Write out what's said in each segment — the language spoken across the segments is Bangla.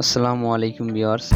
আসসালামু আলাইকুম ভিউয়ার্স।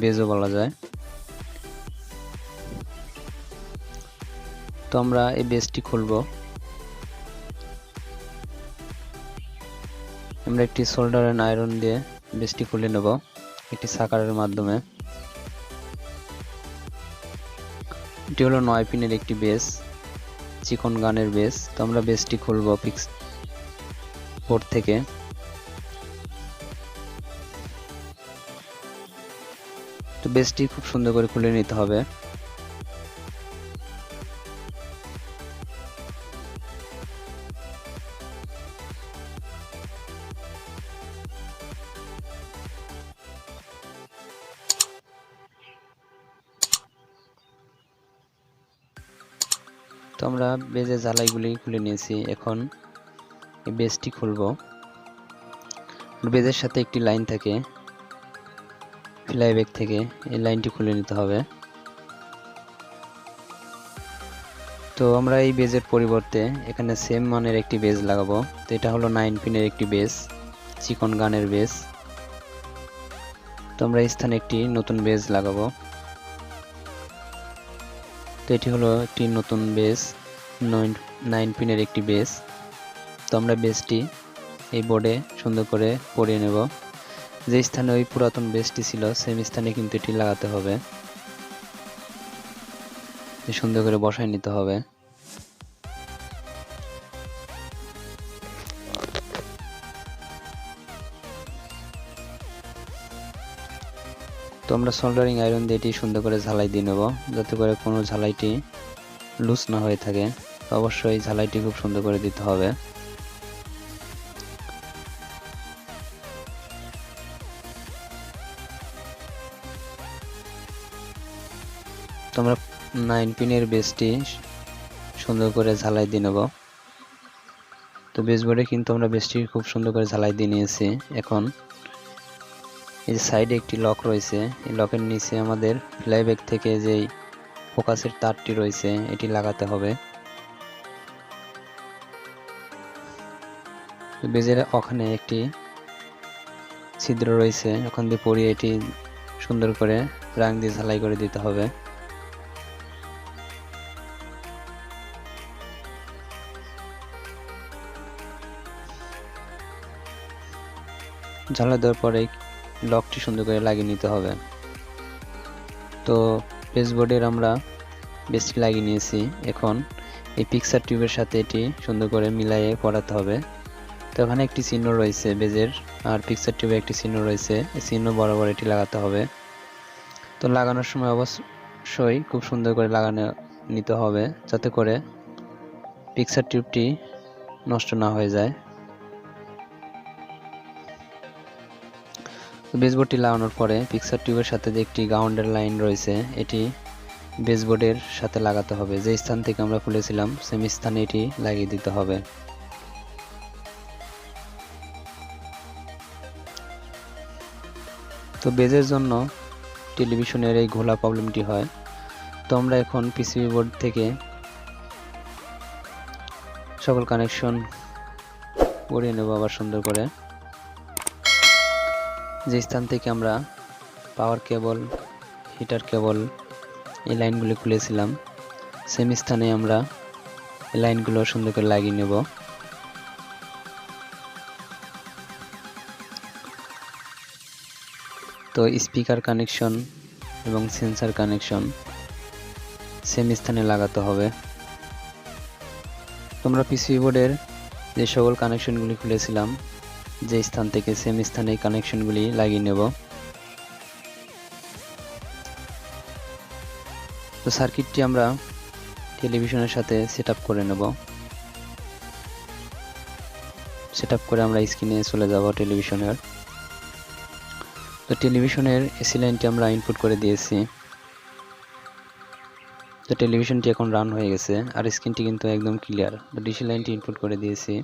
বেজও বলা যায়। তো আমরা এই বেজটি খুলব। আমরা একটি সোল্ডার এন্ড আয়রন দিয়ে বেজটি খুলে নেব একটি সাকারের মাধ্যমে। এটি হলো 9 পিনের একটি বেজ, চিকন গানের বেজ। তো আমরা বেজটি খুলব ফিক্স বোর্ড থেকে। তো বেজটি খুব সুন্দর করে খুলে নিতে হবে। তো আমরা বেজের ঝালাইগুলি খুলে নিয়েছি। এখন এই বেজটি খুলব। বেজের সাথে একটি লাইন থাকে ফ্লাইব্যাক থেকে, এই লাইনটি খুলে নিতে হবে। তো আমরা এই বেজের পরিবর্তে এখানে সেম মানের একটি বেজ লাগাবো। তো এটা হলো 9 পিনের একটি বেজ, চিকন গানের বেজ। তো আমরা এই স্থানে একটি নতুন বেজ লাগাবো। তো এটি হলো একটি নতুন বেজ, 9 পিনের একটি বেজ। তো আমরা বেজটি এই বোর্ডে সুন্দর করে পরিয়ে নেব। যে স্থানে ওই পুরাতন বেজটি ছিল সেম স্থানে কিন্তু এটি লাগাতে হবে, সুন্দর করে বসায় নিতে হবে। তো আমরা সোল্ডারিং আয়রন দিয়ে এটি সুন্দর করে ঝালাই দিয়ে নেব, যাতে করে কোনো ঝালাইটি লুজ না হয়ে থাকে। অবশ্যই ঝালাইটি খুব সুন্দর করে দিতে হবে। তো আমরা 9 পিনের বেজটি সুন্দর করে ঝালাই দিয়ে নেব। তো বেসবোর্ডে কিন্তু আমরা বেজটি খুব সুন্দর করে ঝালাই দিয়ে নিয়েছি। এখন এই যে সাইডে একটি লক রয়েছে, এই লকের নিচে আমাদের ফ্লাইব্যাক থেকে যেই ফোকাসের তারটি রয়েছে এটি লাগাতে হবে। বেজের ওখানে একটি ছিদ্র রয়েছে, ওখান দিয়ে পরিয়ে এটি সুন্দর করে রাং দিয়ে ঝালাই করে দিতে হবে। ঝালাই দেওয়ার পরে লকটি সুন্দর করে লাগিয়ে নিতে হবে। তো বেসবোর্ডের আমরা বেজটি লাগিয়ে নিয়েছি। এখন এই পিকচার টিউবের সাথে এটি সুন্দর করে মিলাইয়ে পড়াতে হবে। তো এখানে একটি চিহ্ন রয়েছে বেজের, আর পিকচার টিউবে একটি চিহ্ন রয়েছে, এই চিহ্ন বরাবর এটি লাগাতে হবে। তো লাগানোর সময় অবশ্যই খুব সুন্দর করে লাগানো নিতে হবে, যাতে করে পিকচার টিউবটি নষ্ট না হয়ে যায়। বেসবোর্ডটি লাগানোর পরে পিকচার টিউবের সাথে যে একটি গ্রাউন্ডের লাইন রয়েছে এটি বেসবোর্ডের সাথে লাগাতে হবে। যে স্থান থেকে আমরা খুলেছিলাম সেম স্থানে এটি লাগিয়ে দিতে হবে। তো বেজের জন্য টেলিভিশনের এই ঘোলা প্রবলেমটি হয়। তো আমরা এখন পিসিবি বোর্ড থেকে সকল কানেকশন করিয়ে নেব আবার সুন্দর করে। যে স্থান থেকে আমরা পাওয়ার কেবল, হিটার কেবল এই লাইনগুলি খুলেছিলাম সেম স্থানে আমরা এই লাইনগুলো সুন্দর করে লাগিয়ে নেব। তো স্পিকার কানেকশন এবং সেন্সর কানেকশন সেম স্থানে লাগাতে হবে। তোমরা পিসিবি বোর্ডের যে সকল কানেকশনগুলি খুলেছিলাম যে স্থান থেকে সেম স্থানে এই কানেকশনগুলি লাগিয়ে নেব। তো সার্কিটটি আমরা টেলিভিশনের সাথে সেটআপ করে নেব। সেটআপ করে আমরা স্ক্রিনে চলে যাব টেলিভিশনের। তো টেলিভিশনের এসি লাইনটি আমরা ইনপুট করে দিয়েছি। তো টেলিভিশনটি এখন রান হয়ে গেছে, আর স্ক্রিনটি কিন্তু একদম ক্লিয়ার। তো ডিসি লাইনটি ইনপুট করে দিয়েছি।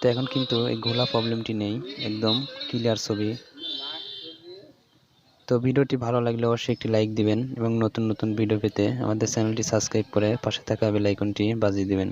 তো এখন কিন্তু এই ঘোলা প্রবলেমটি নেই, একদম ক্লিয়ার ছবি। তো ভিডিওটি ভালো লাগলে অবশ্যই একটি লাইক দিবেন এবং নতুন নতুন ভিডিও পেতে আমাদের চ্যানেলটি সাবস্ক্রাইব করে পাশে থাকা বেল আইকনটি বাজিয়ে দিবেন।